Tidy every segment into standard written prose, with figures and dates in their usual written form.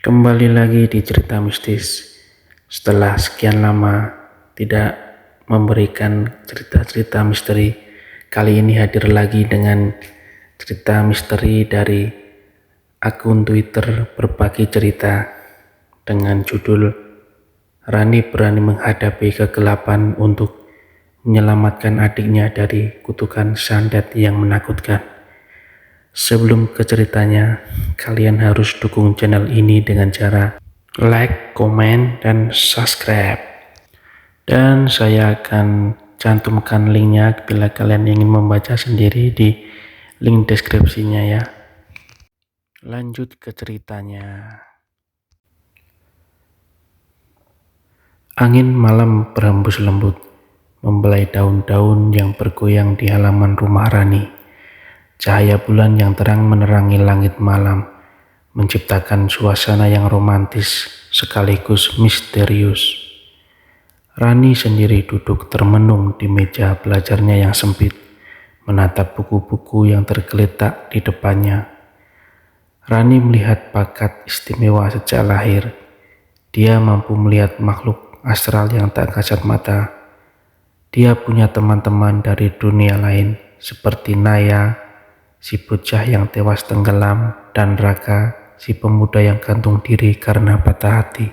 Kembali lagi di cerita mistis. Setelah sekian lama tidak memberikan cerita-cerita misteri, kali ini hadir lagi dengan cerita misteri dari akun Twitter Berbagi Cerita dengan judul Rani berani menghadapi kegelapan untuk menyelamatkan adiknya dari kutukan santet yang menakutkan. Sebelum ke ceritanya, kalian harus dukung channel ini dengan cara like, komen, dan subscribe. Dan saya akan cantumkan linknya bila kalian ingin membaca sendiri di link deskripsinya ya. Lanjut ke ceritanya. Angin malam berhembus lembut, membelai daun-daun yang bergoyang di halaman rumah Rani. Cahaya bulan yang terang menerangi langit malam, menciptakan suasana yang romantis sekaligus misterius. Rani sendiri duduk termenung di meja belajarnya yang sempit, menatap buku-buku yang tergeletak di depannya. Rani melihat bakat istimewa sejak lahir. Dia mampu melihat makhluk astral yang tak kasat mata. Dia punya teman-teman dari dunia lain seperti Naya, si bocah yang tewas tenggelam, dan Raka, si pemuda yang gantung diri karena patah hati.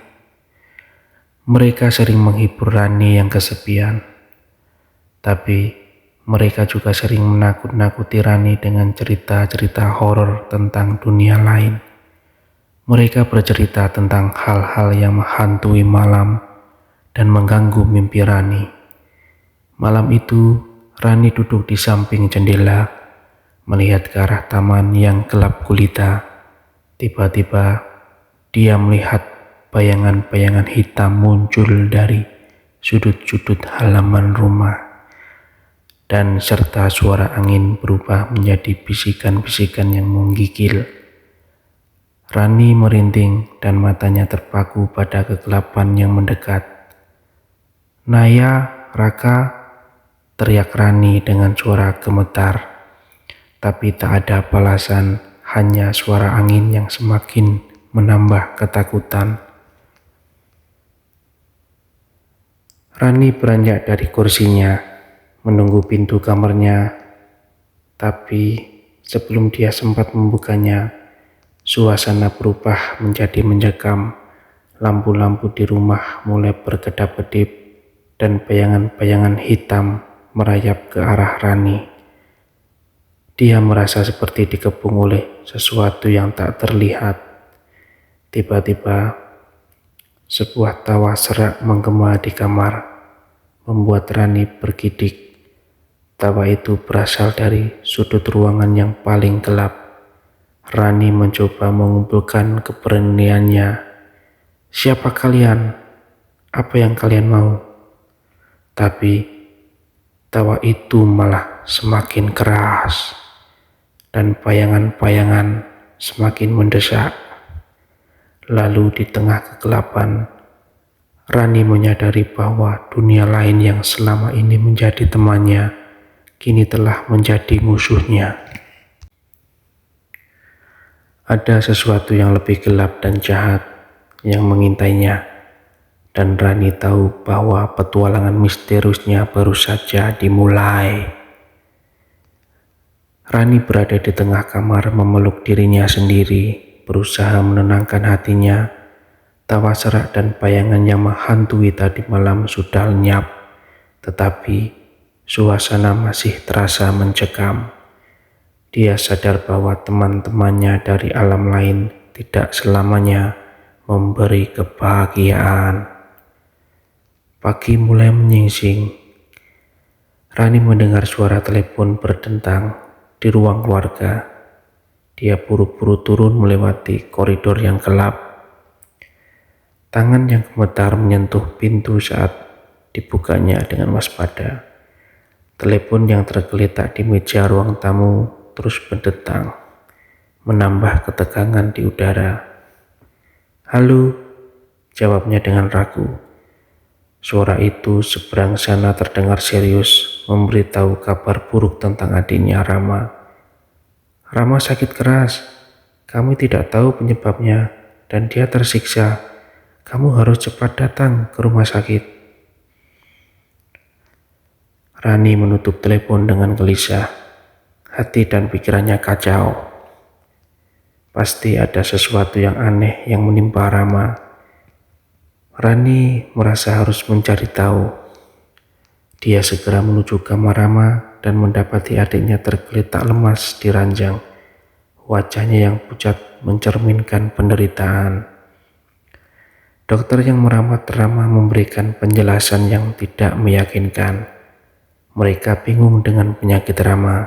Mereka sering menghibur Rani yang kesepian, tapi mereka juga sering menakut-nakuti Rani dengan cerita-cerita horor tentang dunia lain. Mereka bercerita tentang hal-hal yang menghantui malam dan mengganggu mimpi Rani. Malam itu, Rani duduk di samping jendela, melihat ke arah taman yang gelap gulita. Tiba-tiba dia melihat bayangan-bayangan hitam muncul dari sudut-sudut halaman rumah, dan serta suara angin berubah menjadi bisikan-bisikan yang menggigil. Rani merinding dan matanya terpaku pada kegelapan yang mendekat. "Naya, Raka," teriak Rani dengan suara gemetar. Tapi tak ada balasan, hanya suara angin yang semakin menambah ketakutan. Rani beranjak dari kursinya, menunggu pintu kamarnya. Tapi sebelum dia sempat membukanya, suasana berubah menjadi mencekam. Lampu-lampu di rumah mulai berkedap-kedip dan bayangan-bayangan hitam merayap ke arah Rani. Dia merasa seperti dikepung oleh sesuatu yang tak terlihat. Tiba-tiba, sebuah tawa serak menggema di kamar, membuat Rani bergidik. Tawa itu berasal dari sudut ruangan yang paling gelap. Rani mencoba mengumpulkan keberaniannya. "Siapa kalian? Apa yang kalian mau?" Tapi tawa itu malah semakin keras, dan bayangan-bayangan semakin mendesak. Lalu di tengah kegelapan, Rani menyadari bahwa dunia lain yang selama ini menjadi temannya, kini telah menjadi musuhnya. Ada sesuatu yang lebih gelap dan jahat yang mengintainya, dan Rani tahu bahwa petualangan misteriusnya baru saja dimulai. Rani berada di tengah kamar memeluk dirinya sendiri, berusaha menenangkan hatinya. Tawa serak dan bayangan yang menghantui tadi malam sudah lenyap, tetapi suasana masih terasa mencekam. Dia sadar bahwa teman-temannya dari alam lain tidak selamanya memberi kebahagiaan. Pagi mulai menyingsing. Rani mendengar suara telepon berdentang di ruang keluarga. Dia buru-buru turun melewati koridor yang gelap. Tangan yang gemetar menyentuh pintu saat dibukanya dengan waspada. Telepon yang tergeletak di meja ruang tamu terus berdentang, menambah ketegangan di udara. "Halo," jawabnya dengan ragu. Suara itu seberang sana terdengar serius, memberitahu kabar buruk tentang adiknya Rama. "Rama sakit keras. Kami tidak tahu penyebabnya dan dia tersiksa. Kamu harus cepat datang ke rumah sakit. Rani menutup telepon dengan gelisah. Hati dan pikirannya kacau. Pasti ada sesuatu yang aneh yang menimpa Rama. Rani merasa harus mencari tahu. Dia segera menuju kamar Rama dan mendapati adiknya tergeletak lemas di ranjang. Wajahnya yang pucat mencerminkan penderitaan. Dokter yang merawat Rama memberikan penjelasan yang tidak meyakinkan. Mereka bingung dengan penyakit Rama.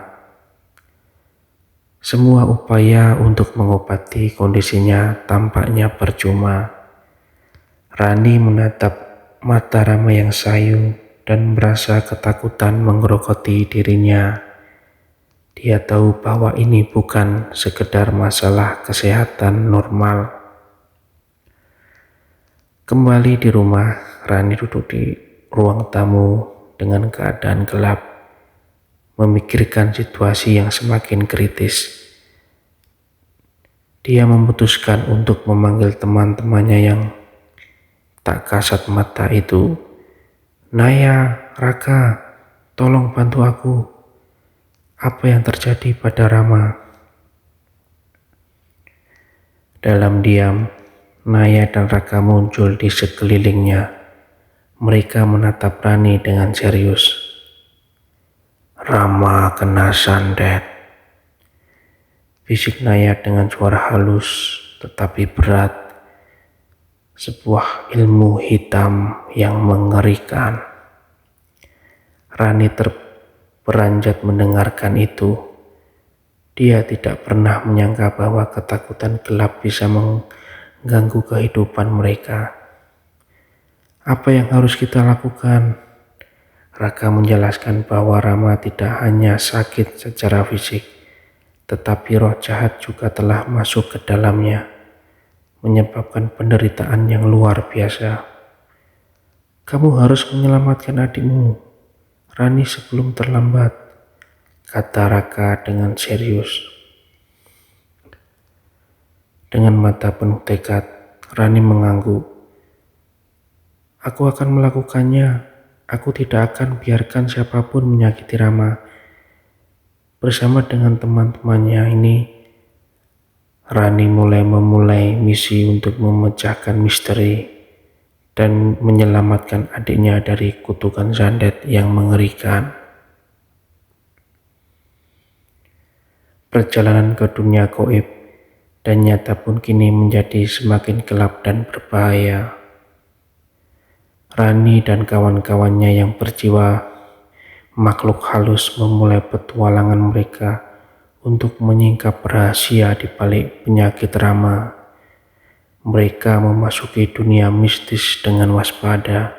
Semua upaya untuk mengobati kondisinya tampaknya percuma. Rani menatap mata Rama yang sayu dan merasa ketakutan menggerogoti dirinya. Dia tahu bahwa ini bukan sekedar masalah kesehatan normal. Kembali di rumah, Rani duduk di ruang tamu dengan keadaan gelap, memikirkan situasi yang semakin kritis. Dia memutuskan untuk memanggil teman-temannya yang tak kasat mata itu. Naya, Raka, tolong bantu aku. Apa yang terjadi pada Rama? Dalam diam, Naya dan Raka muncul di sekelilingnya. Mereka menatap Rani dengan serius. Rama kena sandet, bisik Naya dengan suara halus tetapi berat. Sebuah ilmu hitam yang mengerikan. Rani terperanjat mendengarkan itu. Dia tidak pernah menyangka bahwa ketakutan gelap bisa mengganggu kehidupan mereka. Apa yang harus kita lakukan? Raka menjelaskan bahwa Rama tidak hanya sakit secara fisik, tetapi roh jahat juga telah masuk ke dalamnya, menyebabkan penderitaan yang luar biasa. Kamu harus menyelamatkan adikmu, Rani, sebelum terlambat, kata Raka dengan serius. Dengan mata penuh tekad, Rani mengangguk. Aku akan melakukannya. Aku tidak akan biarkan siapapun menyakiti Rama. Bersama dengan teman-temannya ini, Rani memulai misi untuk memecahkan misteri dan menyelamatkan adiknya dari kutukan sandet yang mengerikan. Perjalanan ke dunia gaib dan nyata pun kini menjadi semakin gelap dan berbahaya. Rani dan kawan-kawannya yang berjiwa makhluk halus memulai petualangan mereka untuk menyingkap rahasia di balik penyakit Rama. Mereka memasuki dunia mistis dengan waspada,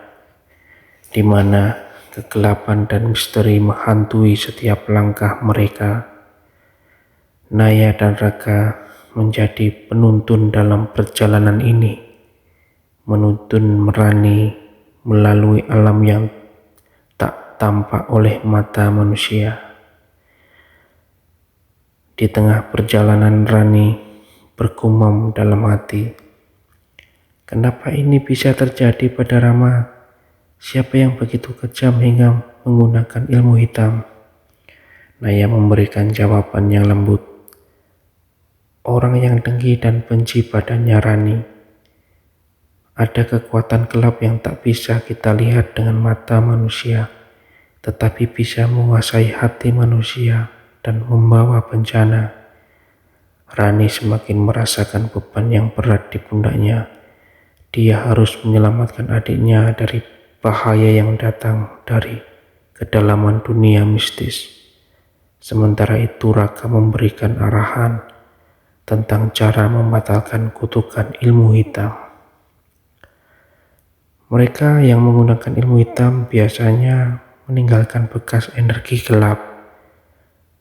di mana kegelapan dan misteri menghantui setiap langkah mereka. Naya dan Raka menjadi penuntun dalam perjalanan ini, menuntun Rani melalui alam yang tak tampak oleh mata manusia. Di tengah perjalanan, Rani bergumam dalam hati, kenapa ini bisa terjadi pada Rama? Siapa yang begitu kejam hingga menggunakan ilmu hitam? Naya memberikan jawaban yang lembut. Orang yang dengki dan benci padanya Rani. Ada kekuatan gelap yang tak bisa kita lihat dengan mata manusia, tetapi bisa menguasai hati manusia dan membawa bencana. Rani semakin merasakan beban yang berat di pundaknya. Dia harus menyelamatkan adiknya dari bahaya yang datang dari kedalaman dunia mistis. Sementara itu Raka memberikan arahan tentang cara membatalkan kutukan ilmu hitam. Mereka yang menggunakan ilmu hitam biasanya meninggalkan bekas energi gelap.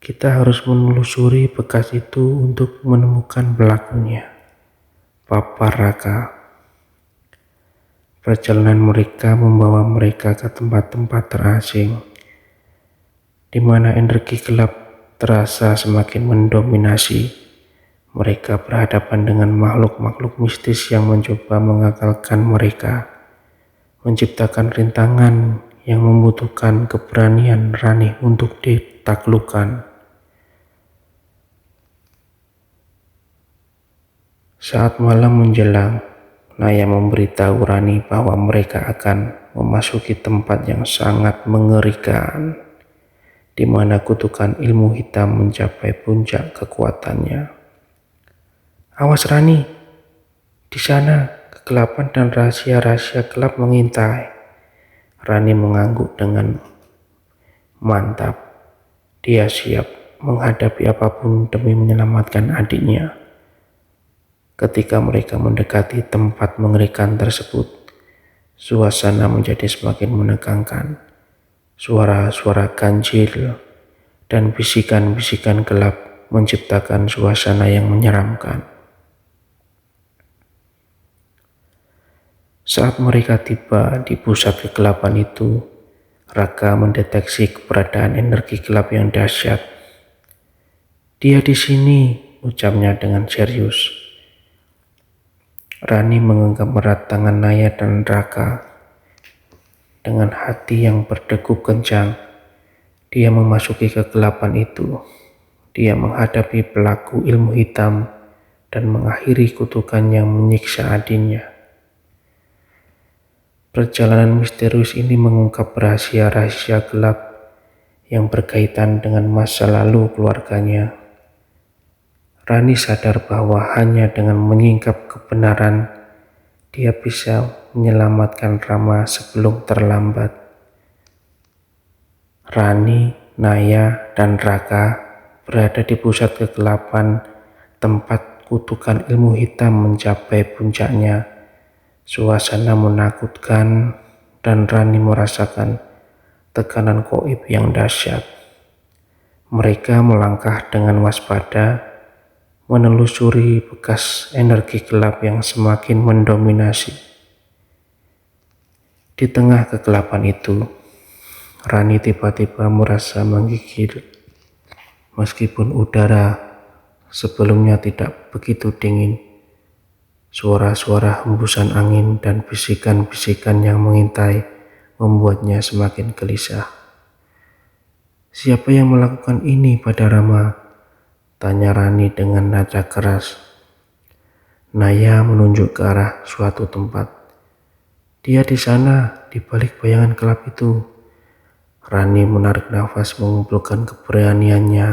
Kita harus menelusuri bekas itu untuk menemukan pelakunya, papar Raka. Perjalanan mereka membawa mereka ke tempat-tempat terasing, di mana energi gelap terasa semakin mendominasi. Mereka berhadapan dengan makhluk-makhluk mistis yang mencoba mengagalkan mereka, menciptakan rintangan yang membutuhkan keberanian Rani untuk ditaklukkan. Saat malam menjelang, Naya memberitahu Rani bahwa mereka akan memasuki tempat yang sangat mengerikan, di mana kutukan ilmu hitam mencapai puncak kekuatannya. Awas Rani, di sana kegelapan dan rahasia-rahasia gelap mengintai. Rani mengangguk dengan mantap. Dia siap menghadapi apapun demi menyelamatkan adiknya. Ketika mereka mendekati tempat mengerikan tersebut, suasana menjadi semakin menegangkan. Suara-suara ganjil dan bisikan-bisikan gelap menciptakan suasana yang menyeramkan. Saat mereka tiba di pusat kegelapan itu, Raka mendeteksi keberadaan energi gelap yang dahsyat. Dia di sini, ucapnya dengan serius. Rani menggenggam erat tangan Naya dan Raka. Dengan hati yang berdegup kencang, dia memasuki kegelapan itu. Dia menghadapi pelaku ilmu hitam dan mengakhiri kutukan yang menyiksa adiknya. Perjalanan misterius ini mengungkap rahasia-rahasia gelap yang berkaitan dengan masa lalu keluarganya. Rani sadar bahwa hanya dengan menyingkap kebenaran, dia bisa menyelamatkan Rama sebelum terlambat. Rani, Naya, dan Raka berada di pusat kegelapan, tempat kutukan ilmu hitam mencapai puncaknya. Suasana menakutkan dan Rani merasakan tekanan gaib yang dahsyat. Mereka melangkah dengan waspada, menelusuri bekas energi gelap yang semakin mendominasi. Di tengah kegelapan itu, Rani tiba-tiba merasa menggigil. Meskipun udara sebelumnya tidak begitu dingin, suara-suara hembusan angin dan bisikan-bisikan yang mengintai membuatnya semakin gelisah. Siapa yang melakukan ini pada Rama? Tanya Rani dengan nada keras. Naya menunjuk ke arah suatu tempat. Dia di sana, di balik bayangan gelap itu. Rani menarik nafas mengumpulkan keberaniannya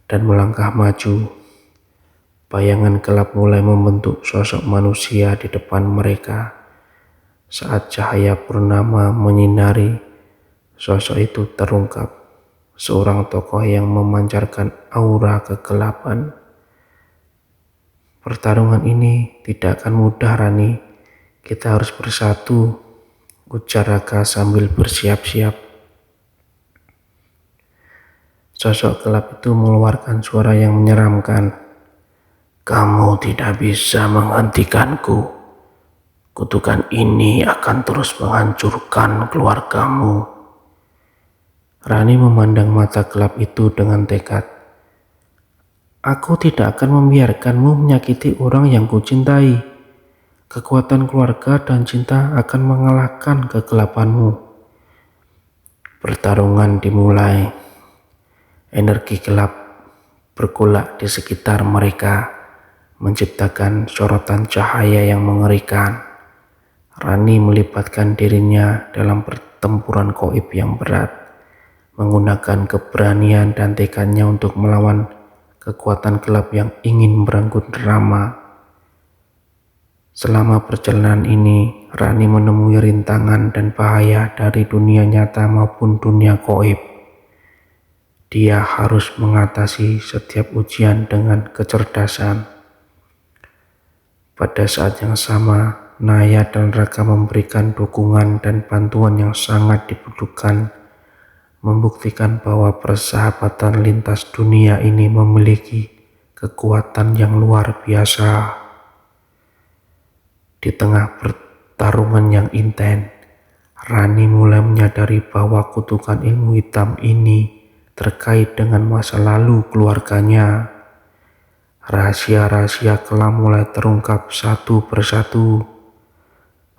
dan melangkah maju. Bayangan gelap mulai membentuk sosok manusia di depan mereka. Saat cahaya purnama menyinari, sosok itu terungkap. Seorang tokoh yang memancarkan aura kegelapan. Pertarungan ini tidak akan mudah, Rani. Kita harus bersatu, ujar Raka sambil bersiap-siap. Sosok gelap itu mengeluarkan suara yang menyeramkan. Kamu tidak bisa menghentikanku. Kutukan ini akan terus menghancurkan keluargamu. Rani memandang mata gelap itu dengan tekad. Aku tidak akan membiarkanmu menyakiti orang yang kucintai. Kekuatan keluarga dan cinta akan mengalahkan kegelapanmu. Pertarungan dimulai. Energi gelap bergolak di sekitar mereka, menciptakan sorotan cahaya yang mengerikan. Rani melibatkan dirinya dalam pertempuran gaib yang berat, menggunakan keberanian dan tekadnya untuk melawan kekuatan gelap yang ingin merenggut Rama. Selama perjalanan ini, Rani menemui rintangan dan bahaya dari dunia nyata maupun dunia gaib. Dia harus mengatasi setiap ujian dengan kecerdasan. Pada saat yang sama, Naya dan Raka memberikan dukungan dan bantuan yang sangat dibutuhkan, membuktikan bahwa persahabatan lintas dunia ini memiliki kekuatan yang luar biasa. Di tengah pertarungan yang intens, Rani mulai menyadari bahwa kutukan ilmu hitam ini terkait dengan masa lalu keluarganya. Rahasia-rahasia kelam mulai terungkap satu persatu.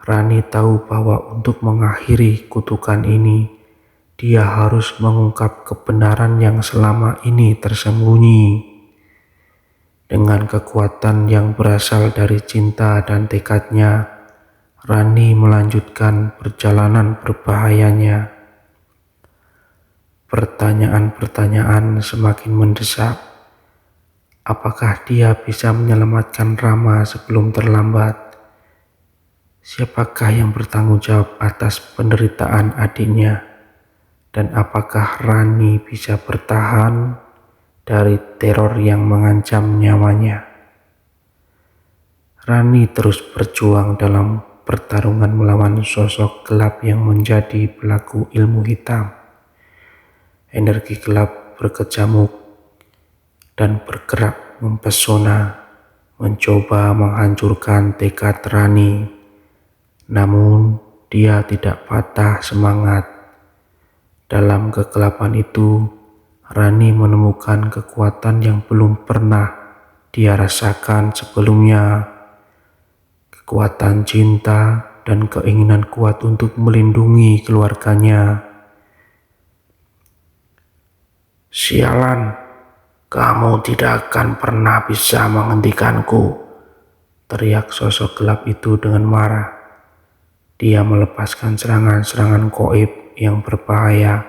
Rani tahu bahwa untuk mengakhiri kutukan ini, dia harus mengungkap kebenaran yang selama ini tersembunyi. Dengan kekuatan yang berasal dari cinta dan tekadnya, Rani melanjutkan perjalanan berbahayanya. Pertanyaan-pertanyaan semakin mendesak. Apakah dia bisa menyelamatkan Rama sebelum terlambat? Siapakah yang bertanggung jawab atas penderitaan adiknya? Dan apakah Rani bisa bertahan dari teror yang mengancam nyawanya? Rani terus berjuang dalam pertarungan melawan sosok gelap yang menjadi pelaku ilmu hitam. Energi gelap berkecamuk dan bergerak mempesona, mencoba menghancurkan tekad Rani. Namun dia tidak patah semangat. Dalam kegelapan itu, Rani menemukan kekuatan yang belum pernah dia rasakan sebelumnya. Kekuatan cinta dan keinginan kuat untuk melindungi keluarganya. "Sialan, kamu tidak akan pernah bisa menghentikanku," teriak sosok gelap itu dengan marah. Dia melepaskan serangan-serangan gaib yang berbahaya,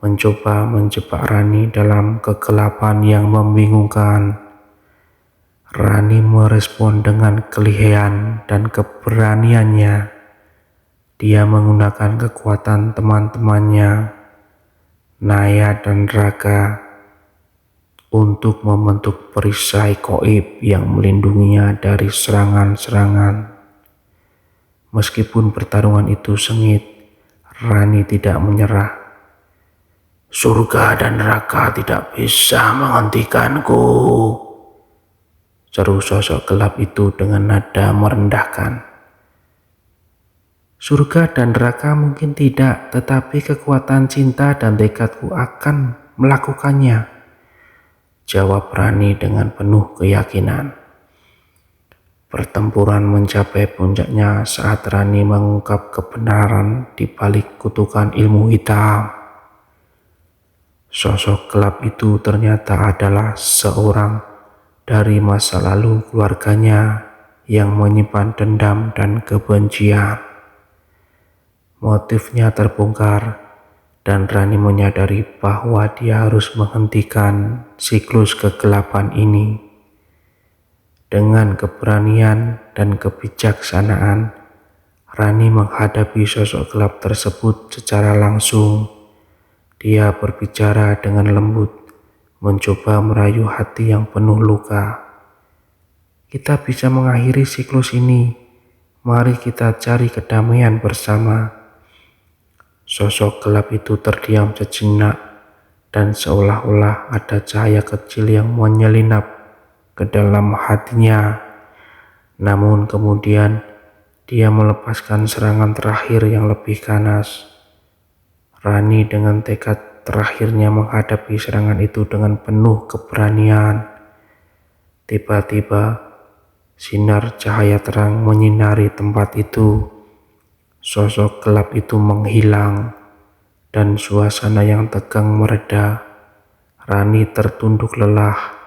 mencoba menjebak Rani dalam kegelapan yang membingungkan. Rani merespon dengan kelihayan dan keberaniannya. Dia menggunakan kekuatan teman-temannya, Naya dan Raka, untuk membentuk perisai gaib yang melindunginya dari serangan-serangan. Meskipun pertarungan itu sengit, Rani tidak menyerah. "Surga dan neraka tidak bisa menghentikanku," seru sosok gelap itu dengan nada merendahkan. "Surga dan neraka mungkin tidak, tetapi kekuatan cinta dan tekadku akan melakukannya," jawab Rani dengan penuh keyakinan. Pertempuran mencapai puncaknya saat Rani mengungkap kebenaran di balik kutukan ilmu hitam. Sosok gelap itu ternyata adalah seorang dari masa lalu keluarganya yang menyimpan dendam dan kebencian. Motifnya terbongkar dan Rani menyadari bahwa dia harus menghentikan siklus kegelapan ini. Dengan keberanian dan kebijaksanaan, Rani menghadapi sosok gelap tersebut secara langsung. Dia berbicara dengan lembut, mencoba merayu hati yang penuh luka. "Kita bisa mengakhiri siklus ini. Mari kita cari kedamaian bersama." Sosok gelap itu terdiam sejenak dan seolah-olah ada cahaya kecil yang menyelinap ke dalam hatinya. Namun kemudian dia melepaskan serangan terakhir yang lebih ganas. Rani dengan tekad terakhirnya menghadapi serangan itu dengan penuh keberanian. Tiba-tiba sinar cahaya terang menyinari tempat itu. Sosok gelap itu menghilang dan suasana yang tegang mereda. Rani tertunduk lelah,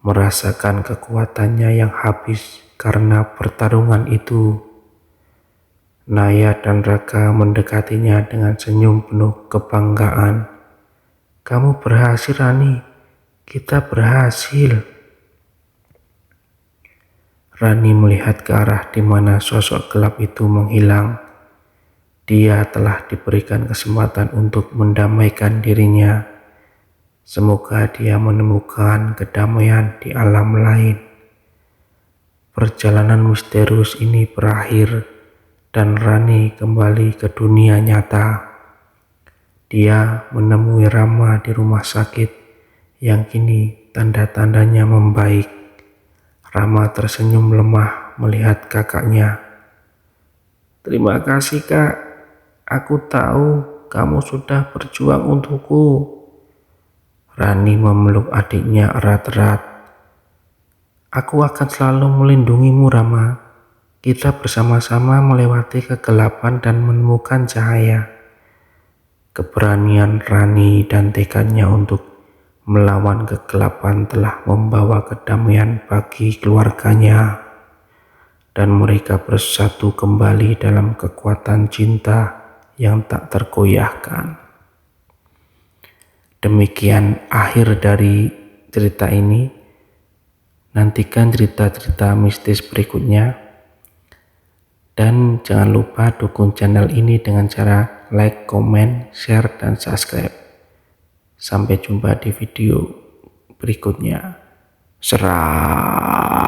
merasakan kekuatannya yang habis karena pertarungan itu. Naya dan Raka mendekatinya dengan senyum penuh kebanggaan. "Kamu berhasil, Rani. Kita berhasil." Rani melihat ke arah di mana sosok gelap itu menghilang. Dia telah diberikan kesempatan untuk mendamaikan dirinya. Semoga dia menemukan kedamaian di alam lain. Perjalanan misterius ini berakhir dan Rani kembali ke dunia nyata. Dia menemui Rama di rumah sakit yang kini tanda-tandanya membaik. Rama tersenyum lemah melihat kakaknya. "Terima kasih, Kak. Aku tahu kamu sudah berjuang untukku." Rani memeluk adiknya erat-erat. Aku akan selalu melindungimu, Rama. Kita bersama-sama melewati kegelapan dan menemukan cahaya. Keberanian Rani dan tekadnya untuk melawan kegelapan telah membawa kedamaian bagi keluarganya, dan mereka bersatu kembali dalam kekuatan cinta yang tak tergoyahkan. Demikian akhir dari cerita ini. Nantikan cerita-cerita mistis berikutnya. Dan jangan lupa dukung channel ini dengan cara like, comment, share, dan subscribe. Sampai jumpa di video berikutnya. Serah.